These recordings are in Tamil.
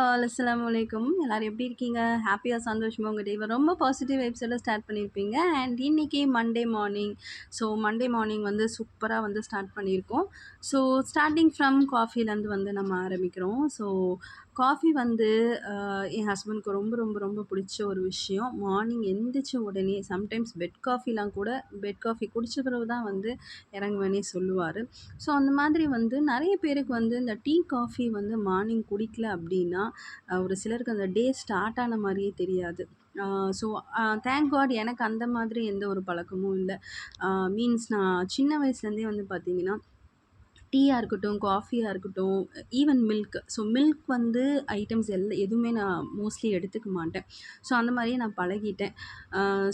ஆல் அஸ்ஸலாமு அலைக்கும். எல்லாரும் எப்படி இருக்கீங்க? ஹேப்பியா, சந்தோஷமா உங்க டேவ ரொம்ப பாசிட்டிவ் வைப்ஸோட ஸ்டார்ட் பண்ணியிருப்பீங்க. அண்ட் இன்னைக்கு Monday morning. So Monday morning வந்து சூப்பரா வந்து ஸ்டார்ட் பண்ணியிருக்கோம். ஸோ ஸ்டார்ட்டிங் ஃப்ரம் காஃபிலேருந்து வந்து நம்ம ஆரம்பிக்கிறோம். ஸோ காஃபி வந்து என் ஹஸ்பண்டுக்கு ரொம்ப ரொம்ப ரொம்ப பிடிச்ச ஒரு விஷயம். மார்னிங் எந்திரிச்ச உடனே சம்டைம்ஸ் பெட் காஃபி குடிச்ச பிறகு தான் வந்து இறங்குவேன்னே சொல்லுவாரு. ஸோ அந்த மாதிரி வந்து நிறைய பேருக்கு வந்து இந்த டீ, காஃபி வந்து மார்னிங் குடிக்கல அப்படின்னா, ஒரு சிலருக்கு அந்த டே ஸ்டார்ட் ஆன மாரியே தெரியாது. ஸோ தேங்க் காட் எனக்கு அந்த மாதிரி எந்த ஒரு பழக்கமும் இல்ல. மீன்ஸ் நான் சின்ன வயசுலேருந்தே வந்து பார்த்தீங்கன்னா, டீயா இருக்கட்டும், காஃபியா இருக்கட்டும், ஈவன் மில்க். ஸோ மில்க் வந்து ஐட்டம்ஸ் எதுவுமே நான் மோஸ்ட்லி எடுத்துக்க மாட்டேன். ஸோ அந்த மாரியே நான் பழகிட்டேன்.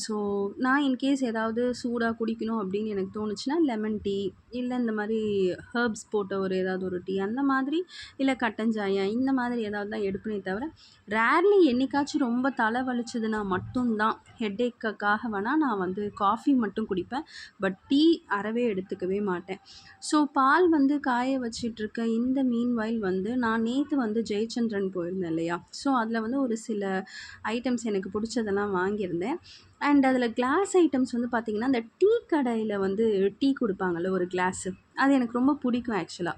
ஸோ நான் இன்கேஸ் ஏதாவது சூடா குடிக்கணும் அப்படின்னு எனக்கு தோணுச்சுன்னா, லெமன் டீ, இல்ல இந்த மாரி ஹெர்ப்ஸ் போட்ட ஏதாவது ஒரு டீ அந்த மாதிரி, இல்ல கட்டன் சாயா இந்த மாதிரி ஏதாவது தான் எடுப்பேனே தவிர, ரேர்லி என்னைக்காச்சும் ரொம்ப தலை வலிச்சதுன்னா மட்டும் தான் ஹெட்டேக்குக்காக வேணா நான் வந்து காஃபி மட்டும் குடிப்பேன். பட் டீ அறவே எடுத்துக்கவே மாட்டேன். ஸோ பால் வந்து காய வச்சிட்ருக்க இந்த மீன்வைல் வந்து நான் நேத்து வந்து ஜெயச்சந்திரன் போயிருந்தேன் இல்லையா? ஸோ அதில வந்து ஒரு சில ஐட்டம்ஸ் எனக்கு பிடிச்சதெல்லாம் வாங்கியிருந்தேன். அண்ட் அதில கிளாஸ் ஐட்டம்ஸ் வந்து பார்த்தீங்கன்னா, அந்த டீ கடையில வந்து டீ குடுப்பாங்கல்ல ஒரு கிளாஸு. அது எனக்கு ரொம்ப பிடிக்கும் ஆக்சுவலா.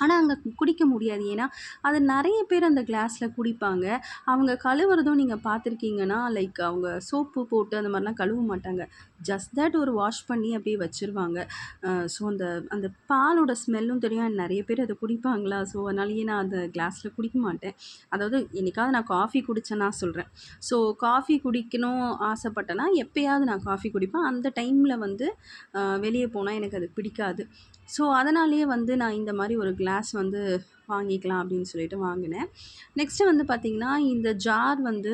ஆனா, அங்க குடிக்க முடியாது. ஏன்னா, அது நெறைய பேர் அந்த கிளாஸ்ல குடிப்பாங்க. அவங்க கழுவுறதும் நீங்க பார்த்துருக்கீங்கன்னா, லைக் அவங்க சோப்பு போட்டு அந்த மாரிலாம் கழுவ மாட்டாங்க. ஜஸ்ட் தட் ஒரு வாஷ் பண்ணி அப்படியே வச்சுருவாங்க. ஸோ அந்த அந்த பாலோட ஸ்மெல்லும் தெரியும். அண்ட் நெறைய பேர் அத குடிப்பாங்களா, ஸோ அதனாலேயே நான் அந்த கிளாஸ்ல குடிக்க மாட்டேன். அதாவது என்னைக்காவது நான் காஃபி குடிச்சேன்னா சொல்றேன். ஸோ காஃபி குடிக்கணும் ஆசைப்பட்டேன்னா, எப்பயாவது நான் காஃபி குடிப்பேன். அந்த டைம்ல வந்து வெளிய போனா எனக்கு அது பிடிக்காது. ஸோ அதனாலேயே வந்து நான் இந்த மாரி ஒரு கிளாஸ் வந்து வாங்கிக்கலாம் அப்படின்னு சொல்லிட்டு வாங்கினேன். நெக்ஸ்ட்டு வந்து பார்த்தீங்கன்னா, இந்த ஜார் வந்து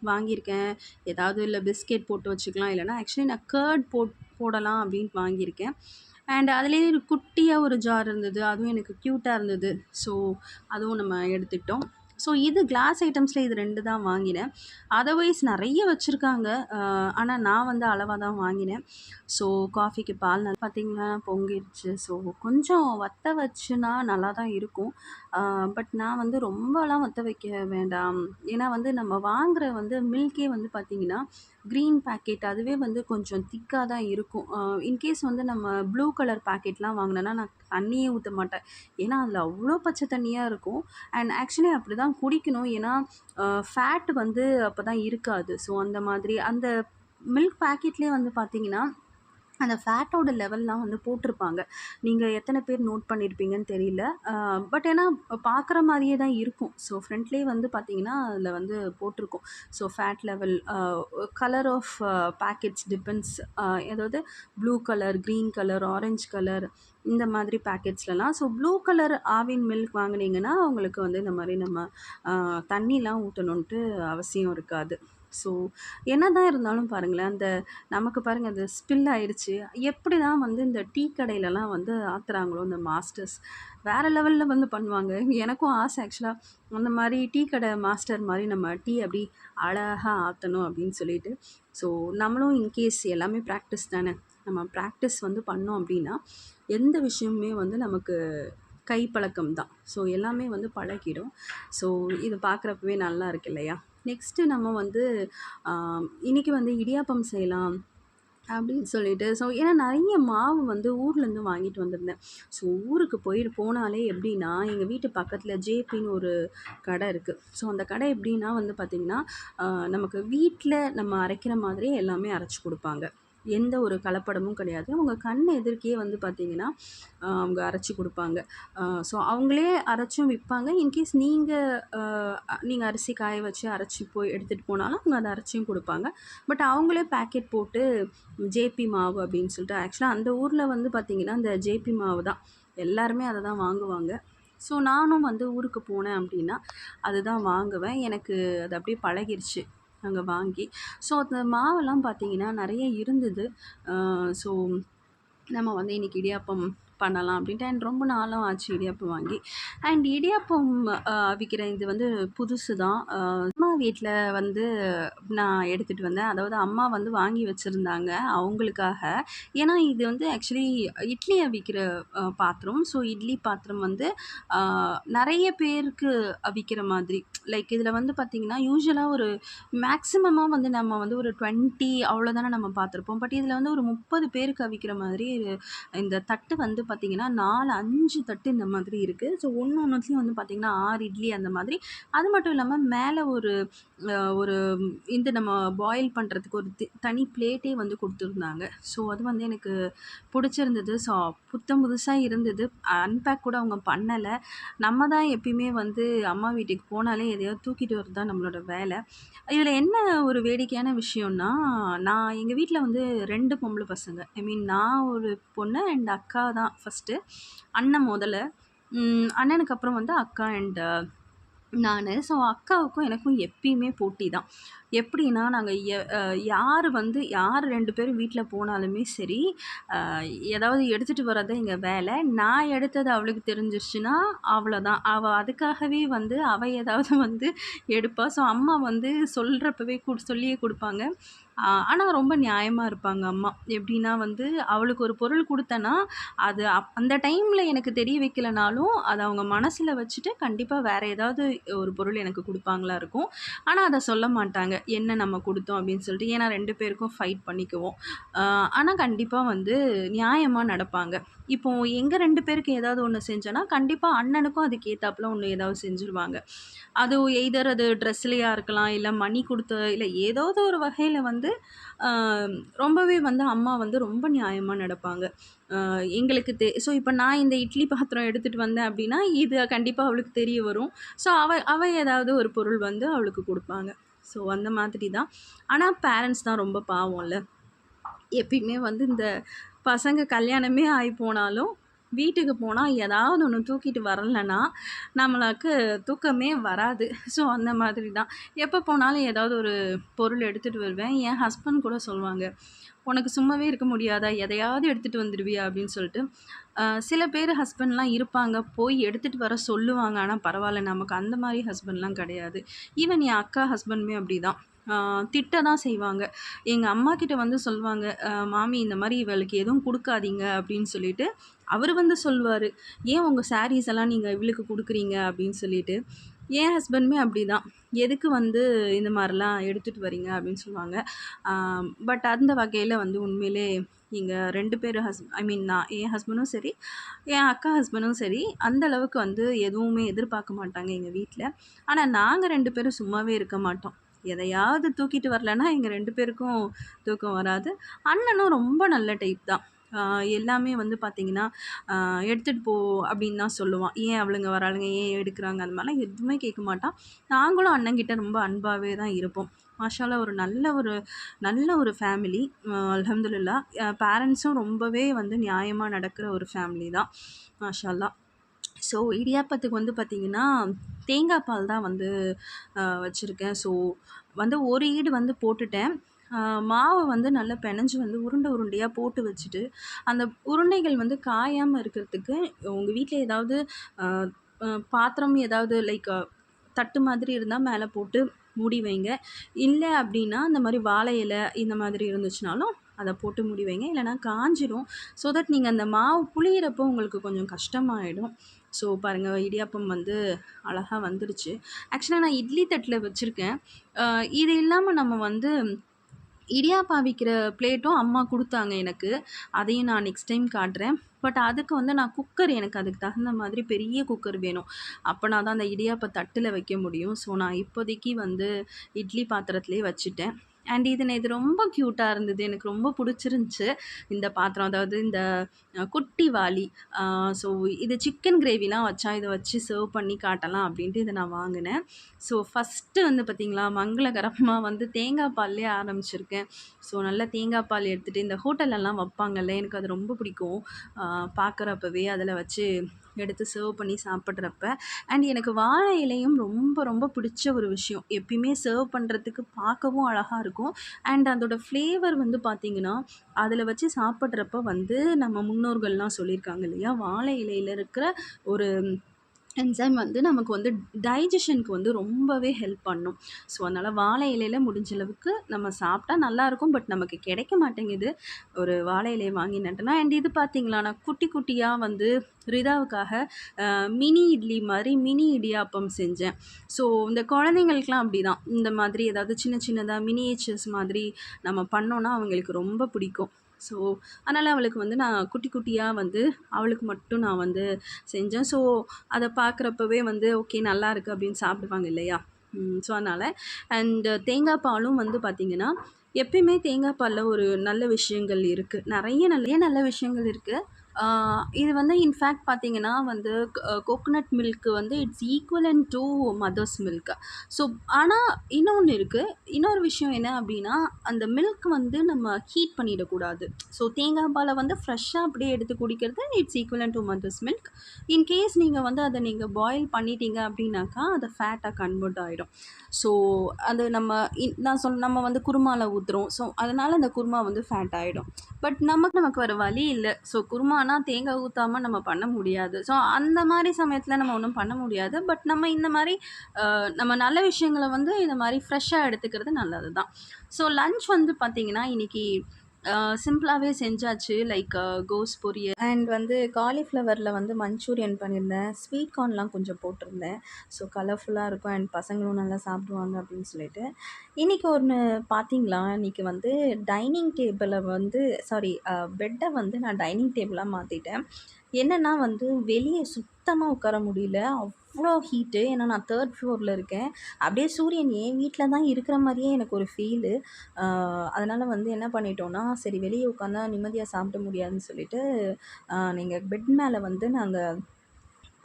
வாங்கியிருக்கேன். ஏதாவது இல்ல பிஸ்கெட் போட்டு வச்சுக்கலாம். இல்லன்னா ஆக்சுவலி நான் கர்ட் போடலாம் அப்படின்ட்டு வாங்கியிருக்கேன். அண்ட் அதிலேயே ஒரு குட்டியா ஒரு ஜார் இருந்தது. அதுவும் எனக்கு க்யூட்டா இருந்தது. ஸோ அதுவும் நம்ம எடுத்துக்கிட்டோம். ஸோ இது கிளாஸ் ஐட்டம்ஸ்ல இது 2 தான் வாங்கினேன். அதர்வைஸ் நெறைய வச்சிருக்காங்க. ஆனா நான் வந்து அளவா தான் வாங்கினேன். ஸோ காஃபிக்கு பால் பார்த்தீங்கன்னா பொங்கிருச்சு. ஸோ கொஞ்சம் வத்த வச்சுனா நல்லா தான் இருக்கும். பட் நான் வந்து ரொம்பலாம் வத்த வைக்க வேண்டாம். ஏன்னா வந்து நம்ம வாங்குற வந்து மில்கே வந்து பார்த்தீங்கன்னா, கிரீன் பாக்கெட் அதுவே வந்து கொஞ்சம் திக்கா தான் இருக்கும். இன்கேஸ் வந்து நம்ம ப்ளூ கலர் பாக்கெட்லாம் வாங்குனேன்னா, நான் தண்ணியே ஊத்த மாட்டேன். ஏன்னா அதில அவ்ளோ பச்சை தண்ணியா இருக்கும். அண்ட் ஆக்சுவலி அப்படிதான் குடிக்கணும். ஏன்னா ஃபேட் வந்து அப்பதான் இருக்காது. ஸோ அந்த மாதிரி அந்த மில்க் பாக்கெட்லேயே வந்து பார்த்தீங்கன்னா, அந்த ஃபேட்டோட லெவல்லாம் வந்து போட்டிருப்பாங்க. நீங்க எத்தன பேர் நோட் பண்ணியிருப்பீங்கன்னு தெரியல. பட் ஏன்னா பார்க்குற மாரியே தான் இருக்கும். ஸோ ஃப்ரண்ட்லேயே வந்து பார்த்தீங்கன்னா, அதில வந்து போட்டிருக்கும். So fat level colour of packets depends. அதாவது blue colour, green colour, orange colour இந்த மாதிரி பேக்கெட்ஸ்லலாம். So blue colour Aavin milk வாங்குனீங்கன்னா, உங்களுக்கு வந்து இந்த மாரி நம்ம தண்ணிலாம் ஊத்தணுன்ட்டு அவசியம் இருக்காது. ஸோ என்னதான் இருந்தாலும் பாருங்களேன், அந்த நமக்கு பாருங்க அது ஸ்பில் ஆயிடுச்சு. எப்படி தான் வந்து இந்த டீ கடையிலலாம் வந்து ஆத்துறாங்களோ இந்த மாஸ்டர்ஸ். வேற லெவல்ல வந்து பண்ணுவாங்க. எனக்கும் ஆசை ஆக்சுவலா அந்த மாரி டீ கடை மாஸ்டர் மாரி நம்ம டீ அப்படி அழகா ஆத்தணும் அப்படின்னு சொல்லிட்டு. ஸோ நம்மளும் இன்கேஸ் எல்லாமே பிராக்டிஸ் தானே. நம்ம பிராக்டிஸ் வந்து பண்ணோம் அப்படின்னா, எந்த விஷயமுமே வந்து நமக்கு கைப்பழக்கம் தான். ஸோ எல்லாமே வந்து பழகிடும். ஸோ இது பார்க்குறப்பவே நல்லா இருக்கு இல்லையா? நெக்ஸ்ட்டு நம்ம வந்து அ இன்னைக்கு வந்து இடியாப்பம் செய்யலாம் அப்படின்னு சொல்லிட்டு. ஸோ ஏன்னா நெறைய மாவு வந்து ஊர்லேருந்து வாங்கிட்டு வந்திருந்தேன். ஸோ ஊருக்கு போனாலே எப்படின்னா, எங்க வீட்டு பக்கத்தில ஜேபின்னு ஒரு கடை இருக்கு. ஸோ அந்த கடை எப்படின்னா வந்து பார்த்தீங்கன்னா, நமக்கு வீட்ல நம்ம அரைக்கிற மாதிரியே எல்லாமே அரைச்சு குடுப்பாங்க. எந்த ஒரு கலப்படமும் கிடையாது. உங்க கண் எதிர்க்கயே வந்து பார்த்தீங்கன்னா, அவங்க அரைச்சு குடுப்பாங்க. ஸோ அவங்களே அரைச்சும் விப்பாங்க. இன்கேஸ் நீங்க அரிசி காய வச்சு அரைச்சு போய் எடுத்துட்டு போனாலும், அவங்க அத அரைச்சும் குடுப்பாங்க. பட் அவங்களே பேக்கெட் போட்டு ஜேபி மாவு அப்படின்னு சொல்லிட்டு ஆக்சுவலா அந்த ஊர்ல வந்து பார்த்தீங்கன்னா, இந்த ஜேபி மாவு தான். எல்லாருமே அத தான் வாங்குவாங்க. ஸோ நானும் வந்து ஊருக்கு போனேன் அப்படின்னா, அதுதான் வாங்குவேன். எனக்கு அது அப்படியே பழகிருச்சு அங்க வாங்கி. ஸோ அந்த மாவெல்லாம் பார்த்தீங்கன்னா, நெறைய இருந்தது. ஸோ நம்ம வந்து இன்னைக்கு இடியாப்பம் பண்ணலாம் அப்படின்ட்டு. அண்ட் ரொம்ப நாளும் ஆச்சு இடியாப்பம் வாங்கி. அண்ட் இடியாப்பம் அவிக்கிற இது வந்து புதுசு தான். அம்மா வீட்ல வந்து நான் எடுத்துட்டு வந்தேன். அதாவது அம்மா வந்து வாங்கி வச்சிருந்தாங்க அவங்களுக்காக. ஏன்னா இது வந்து ஆக்சுவலி இட்லி அவிக்கிற பாத்திரம். ஸோ இட்லி பாத்திரம் வந்து அ நெறைய பேருக்கு அவிக்கிற மாதிரி. லைக் இதில வந்து பார்த்தீங்கன்னா, யூசுவலா ஒரு மேக்ஸிமமா வந்து நம்ம வந்து ஒரு 20 அவ்வளோதானே நம்ம பார்த்துருப்போம். பட் இதில வந்து ஒரு 30 பேருக்கு அவிக்கிற மாதிரி இந்த தட்டு வந்து பார்த்தீங்கன்னா, 4, 5 தட்டு இந்த மாதிரி இருக்கு. ஸோ ஒண்ணொண்ணுத்துலயும் வந்து பார்த்தீங்கன்னா, 6 இட்லி அந்த மாதிரி. அது மட்டும் இல்லாம மேல ஒரு இந்த நம்ம பாயில் பண்றதுக்கு ஒரு தனி பிளேட்டே வந்து குடுத்துருந்தாங்க. ஸோ அது வந்து எனக்கு புடிச்சிருந்தது. ஸோ புத்தம் புதுசா இருந்தது. அன்பேக் கூட அவங்க பண்ணல. நம்ம தான் எப்பயுமே வந்து அம்மா வீட்டுக்கு போனாலே எதையாவது தூக்கிட்டு வரது தான் நம்மளோட வேல. இதில என்ன ஒரு வேடிக்கையான விஷயம்னா, நான் எங்க வீட்ல வந்து 2 பொம்பள பசங்க. ஐ மீன் நான் ஒரு பொண்ணு அண்ட் அக்கா தான் ஃபர்ஸ்ட்டு. அண்ணன் மொதல்ல. அண்ணனுக்கு அப்புறம் வந்து அக்கா அண்ட் நானு. ஸோ அக்காவுக்கும் எனக்கும் எப்பயுமே போட்டி தான். எப்படின்னா, நாங்க யார் 2 பேரும் வீட்ல போனாலுமே சரி, அ ஏதாவது எடுத்துட்டு வர்றது எங்க வேல. நான் எடுத்தது அவளுக்கு தெரிஞ்சிருச்சுன்னா, அவ்வளோதான். அவ அதுக்காகவே வந்து அவ ஏதாவது வந்து எடுப்பா. ஸோ அம்மா வந்து சொல்றப்பவே சொல்லியே குடுப்பாங்க. ஆனா ரொம்ப நியாயமா இருப்பாங்க அம்மா. எப்படின்னா வந்து, அவளுக்கு ஒரு பொருள் குடுத்தேன்னா, அது அந்த டைம்ல எனக்கு தெரிய வைக்கலனாலும், அத அவங்க மனசுல வச்சுட்டு கண்டிப்பா வேற ஏதாவது ஒரு பொருள் எனக்கு குடுப்பாங்களா இருக்கும். ஆனா அத சொல்ல மாட்டாங்க. என்ன நம்ம குடுத்தோம் அப்படின்னு சொல்லிட்டு. ஏன்னா 2 பேருக்கும் ஃபைட் பண்ணிக்குவோம். அ ஆனா கண்டிப்பா வந்து நியாயமா நடப்பாங்க. இப்போ எங்க 2 பேருக்கு ஏதாவது ஒண்ணு செஞ்சோன்னா, கண்டிப்பா அண்ணனுக்கும் அதுக்கு ஏத்தாப்புல ஒண்ணு ஏதாவது செஞ்சுருவாங்க. அது எய்தர் அது ட்ரெஸ்லயா இருக்கலாம், இல்ல மணி குடுத்து இல்ல ஏதாவது ஒரு வகையில வந்து அ ரொம்பவே வந்து அம்மா வந்து ரொம்ப நியாயமா நடப்பாங்க. எங்களுக்கு ஸோ இப்ப நான் இந்த இட்லி பாத்திரம் எடுத்துட்டு வந்தேன் அப்படின்னா, இது கண்டிப்பா அவளுக்கு தெரிய வரும். ஸோ அவ அவ ஏதாவது ஒரு பொருள் வந்து அவளுக்கு குடுப்பாங்க. ஸோ அந்த மாதிரி தான். ஆனா பேரண்ட்ஸ் தான் ரொம்ப பாவம்ல. எப்பயுமே வந்து இந்த பசங்க கல்யாணமே ஆகி போனாலும், வீட்டுக்கு போனா ஏதாவது ஒண்ணு தூக்கிட்டு வரலன்னா, நம்மளுக்கு தூக்கமே வராது. ஸோ அந்த மாதிரி தான். எப்போ போனாலும் ஏதாவது ஒரு பொருள் எடுத்துட்டு வருவேன். என் ஹஸ்பண்ட் கூட சொல்லுவாங்க, "உனக்கு சும்மாவே இருக்க முடியாதா? எதையாவது எடுத்துட்டு வந்துருவியா?" அப்படின்னு சொல்லிட்டு. சில பேர் ஹஸ்பண்ட்லாம் இருப்பாங்க, போய் எடுத்துட்டு வர சொல்லுவாங்க. ஆனா பரவால்ல, நமக்கு அந்த மாரி ஹஸ்பண்ட்லாம் கிடையாது. ஈவன் என் அக்கா ஹஸ்பண்டுமே அப்படிதான். திட்ட தான் செய்வாங்க. எங்க அம்மாகிட்ட வந்து சொல்லுவாங்க, "மாமி இந்த மாரி இவளுக்கு எதுவும் குடுக்காதீங்க" அப்படின்னு சொல்லிட்டு. அவரு வந்து சொல்லுவாரு, "ஏன் உங்க சாரீஸ் எல்லாம் நீங்க இவளுக்கு குடுக்குறீங்க?" அப்படின்னு சொல்லிட்டு. என் ஹஸ்பண்டுமே அப்படிதான். "எதுக்கு வந்து இந்த மாரிலாம் எடுத்துட்டு வரீங்க?" அப்படின்னு சொல்லுவாங்க. ஆ பட் அந்த வகையில வந்து உண்மையிலே எங்க 2 பேரு ஐ மீன் என் ஹஸ்பண்டும் சரி, என் அக்கா ஹஸ்பண்டும் சரி, அந்த அளவுக்கு வந்து எதுவுமே எதிர்பார்க்க மாட்டாங்க எங்க வீட்ல. ஆனா நாங்க 2 பேரும் சும்மாவே இருக்க மாட்டோம். எதையாவது தூக்கிட்டு வரலன்னா, எங்க 2 பேருக்கும் தூக்கம் வராது. அண்ணனும் ரொம்ப நல்ல டைப் தான். ஆ எல்லாமே வந்து பார்த்தீங்கன்னா, எடுத்துட்டு போ அப்படின்னு தான் சொல்லுவான். ஏன் அவளுங்க வராளுங்க, ஏன் எடுக்குறாங்க அந்த மாரிலாம் எதுவுமே கேட்க மாட்டான். நாங்களும் அண்ணங்கிட்ட ரொம்ப அன்பாவே தான் இருப்போம். மாஷாஅல்லா ஒரு நல்ல ஒரு ஃபேமிலி. அல்ஹம்துலில்லாஹ். பேரண்ட்ஸும் ரொம்பவே வந்து நியாயமா நடக்கிற ஒரு ஃபேமிலி தான். மாஷாஅல்லா. ஸோ இடியாப்பத்துக்கு வந்து பார்த்தீங்கன்னா, தேங்காய் பால் தான் வந்து வச்சிருக்கேன். ஸோ வந்து ஒரு ஈடு வந்து போட்டுட்டேன். அ மாவு வந்து நல்லா பெனஞ்சு வந்து உருண்டை உருண்டையா போட்டு வச்சுட்டு, அந்த உருண்டைகள் வந்து காயாம இருக்கிறதுக்கு உங்க வீட்ல ஏதாவது அ அ பாத்திரம் ஏதாவது லைக் தட்டு மாதிரி இருந்தா மேல போட்டு மூடி வைங்க. இல்ல அப்டின்னா, இந்த மாரி வாழை இலை இந்த மாதிரி இருந்துச்சுனாலும், அத போட்டு மூடி வைங்க. இல்லன்னா காஞ்சிரும். ஸோ தட் நீங்க அந்த மாவு புளியறப்போ உங்களுக்கு கொஞ்சம் கஷ்டமாயிடும். ஸோ பாருங்க இடியாப்பம் வந்து அழகா வந்துருச்சு. ஆக்சுவலா நான் இட்லி தட்டுல வச்சிருக்கேன். அ இது இல்லாம நம்ம வந்து இடியாப்பம் அவிக்கிற பிளேட்டும் அம்மா குடுத்தாங்க எனக்கு. அதையும் நான் நெக்ஸ்ட் டைம் காட்டுறேன். பட் அதுக்கு வந்து நான் குக்கர் எனக்கு அதுக்கு தகுந்த மாதிரி பெரிய குக்கர் வேணும். அப்பனா தான் அந்த இடியாப்ப தட்டுல வைக்க முடியும். ஸோ நான் இப்போதைக்கு வந்து இட்லி பாத்திரத்திலேயே வச்சுட்டேன். அண்ட் இது ரொம்ப க்யூட்டா இருந்தது. எனக்கு ரொம்ப புடிச்சிருந்துச்சு. இந்த பாத்திரம் அதாவது இந்த குட்டி வாளி. அ ஸோ இது சிக்கன் கிரேவிலாம் வச்சா இத வச்சு சர்வ் பண்ணி காட்டலாம் அப்டின்ட்டு இத நான் வாங்குனேன். ஸோ ஃபஸ்ட்டு வந்து பார்த்தீங்களா, மங்களகரமா வந்து தேங்காய் பால்லயே ஆரம்பிச்சிருக்கேன். ஸோ நல்லா தேங்காய் பால் எடுத்துட்டு இந்த ஹோட்டல்லலாம் வப்பாங்கல்ல, எனக்கு அது ரொம்ப பிடிக்கும். பார்க்குறப்பவே அதில வச்சு எடுத்து சர்வ் பண்ணி சாப்பிட்றப்ப. அண்ட் எனக்கு வாழை இலையும் ரொம்ப ரொம்ப பிடிச்ச ஒரு விஷயம். எப்பயுமே சர்வ் பண்ணுறதுக்கு பார்க்கவும் அழகா இருக்கும். அண்ட் அதோட ஃப்ளேவர் வந்து பார்த்தீங்கன்னா, அதில வச்சு சாப்பிட்றப்ப வந்து நம்ம முன்னோர்கள்லாம் சொல்லியிருக்காங்க இல்லையா? வாழை இலையில இருக்கிற ஒரு என்சைம் வந்து நமக்கு வந்து டைஜஷனுக்கு வந்து ரொம்பவே ஹெல்ப் பண்ணும். ஸோ, அதனால வாழை இலையில முடிஞ்ச அளவுக்கு நம்ம சாப்பிட்டா நல்லாயிருக்கும். பட் நமக்கு கிடைக்க மாட்டேங்குது. ஒரு வாழை இலைய வாங்கி நட்டனா அண்ட் இது பார்த்தீங்களா, நான் குட்டி குட்டியா வந்து ரிதாவுக்காக அ மினி இட்லி மாரி மினி இடியாப்பம் செஞ்சேன். ஸோ, இந்த குழந்தைங்களுக்குலாம் அப்படிதான். இந்த மாதிரி ஏதாவது சின்ன சின்னதா மினியேச்சர்ஸ் மாதிரி நம்ம பண்ணோம்னா அவங்களுக்கு ரொம்ப பிடிக்கும். ஸோ, அதனால அவளுக்கு வந்து நான் குட்டி குட்டியா வந்து அவளுக்கு மட்டும் நான் வந்து செஞ்சேன். ஸோ, அத பார்க்குறப்பவே வந்து ஓகே நல்லாயிருக்கு அப்படின்னு சாப்பிடுவாங்க இல்லையா? ஸோ அதனால தேங்காய் பாலும் வந்து பார்த்தீங்கன்னா, எப்பயுமே தேங்காய் பால்ல ஒரு நல்ல விஷயங்கள் இருக்கு. நெறைய நல்ல விஷயங்கள் இருக்கு. ஆ இது வந்து இன்ஃபேக்ட் பார்த்தீங்கன்னா வந்து கோகனட் மில்க் வந்து it's equivalent to mother's milk. So ஆனா இன்னொன்னு இருக்கு. இன்னொரு விஷயம் என்ன அப்டின்னா, அந்த மில்க் வந்து நம்ம ஹீட் பண்ணிடக்கூடாது. ஸோ தேங்காய் பால வந்து ஃப்ரெஷ்ஷா அப்படியே எடுத்து குடிக்கிறது it's equivalent to mother's milk. In case நீங்க வந்து அத நீங்க பாயில் பண்ணிட்டீங்க அப்டின்னாக்கா, அது ஃபேட்டா கன்வெர்ட் ஆயிடும். ஸோ அது நம்ம வந்து குருமால ஊத்துறோம். ஸோ அதனால அந்த குருமா வந்து ஃபேட் ஆயிடும். பட் நமக்கு வேற வழி இல்ல. ஸோ குருமானா தேங்காய் ஊத்தாம நம்ம பண்ண முடியாது. ஸோ அந்த மாரி சமயத்துல நம்ம ஒண்ணும் பண்ண முடியாது. பட் நம்ம இந்த மாரி நம்ம நல்ல விஷயங்கள வந்து இந்த மாரி ஃப்ரெஷ்ஷா எடுத்துக்கிறது நல்லது தான். ஸோ லஞ்ச் வந்து பார்த்தீங்கன்னா, இன்னைக்கு சிம்பிளாவே செஞ்சாச்சு. லைக் கோஸ் பொரியல் அண்ட் வந்து காலிஃப்ளவர்ல வந்து மஞ்சூரியன் பண்ணியிருந்தேன். ஸ்வீட் கார்ன்லாம் கொஞ்சம் போட்டிருந்தேன். ஸோ கலர்ஃபுல்லா இருக்கும் அண்ட் பசங்களும் நல்லா சாப்பிடுவாங்க அப்படின்னு சொல்லிட்டு. இன்னைக்கு ஒண்ணு பார்த்தீங்களா, இன்னைக்கு வந்து டைனிங் டேபிள வந்து சாரி பெட்ட வந்து நான் டைனிங் டேபிளா மாத்திட்டேன். என்னன்னா வந்து வெளிய சுத்தமா உட்கார முடியல. அவ்ளோ ஹீட்டு. ஏன்னா நான் 3 ஃப்ளோர்ல இருக்கேன். அப்படியே சூரியன் என் வீட்ல தான் இருக்கிற மாரியே எனக்கு ஒரு ஃபீலு. அ அதனால வந்து என்ன பண்ணிட்டோம்னா, சரி வெளிய உட்காந்தா நிம்மதியா சாப்பிட முடியாதுன்னு சொல்லிட்டு, நீங்க பெட் மேல வந்து நாங்க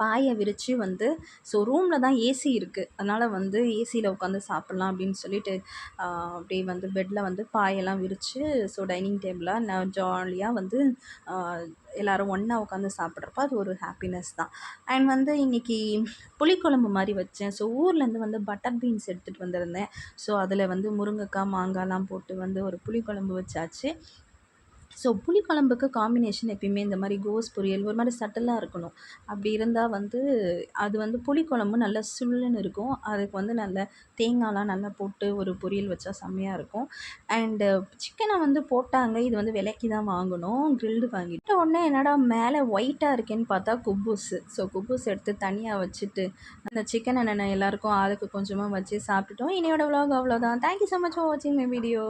பாய விரிச்சு வந்து ஸோ ரூம்ல தான் ஏசி இருக்கு. அதனால வந்து ஏசியில உட்காந்து சாப்பிடலாம் அப்படின்னு சொல்லிட்டு, அ அப்படியே வந்து பெட்ல வந்து பாயெல்லாம் விரிச்சு, ஸோ டைனிங் டேபிளா நான் ஜாலியா வந்து அ எல்லாரும் ஒண்ணா உட்காந்து சாப்பிட்றப்ப அது ஒரு ஹாப்பினஸ் தான். அண்ட் வந்து இன்னைக்கு புளிக்குழம்பு மாரி வச்சேன். ஸோ ஊர்லேருந்து வந்து பட்டர் பீன்ஸ் எடுத்துட்டு வந்திருந்தேன். ஸோ அதில வந்து முருங்கக்காய், மாங்காய்லாம் போட்டு வந்து ஒரு புளிக்குழம்பு வச்சாச்சு. ஸோ புளிக்குழம்புக்கு காம்பினேஷன் எப்பயுமே இந்த மாரி கோஸ் பொரியல் ஒரு மாரி சட்டிலா இருக்கணும். அப்படி இருந்தா வந்து அது வந்து புளிக்குழம்பு நல்லா சுல்லுன்னு இருக்கும். அதுக்கு வந்து நல்ல தேங்காய்லாம் நல்லா போட்டு ஒரு பொரியல் வச்சா செம்மையா இருக்கும். அண்டு சிக்கன வந்து போட்டாங்க. இது வந்து விலைக்கு தான் வாங்குனோம். கிரில்டு வாங்கிட்டு உடனே என்னடா மேல ஒயிட்டா இருக்கேன்னு பார்த்தா குப்பூஸு. ஸோ குப்பூஸ் எடுத்து தனியா வச்சுட்டு, அந்த சிக்கன எல்லாருக்கும் ஆளுக்கு கொஞ்சமா வச்சு சாப்பிட்டுட்டோம். இன்னையோட விலாக் அவ்வளோதான். Thank you so much for வாட்சிங் மை வீடியோ.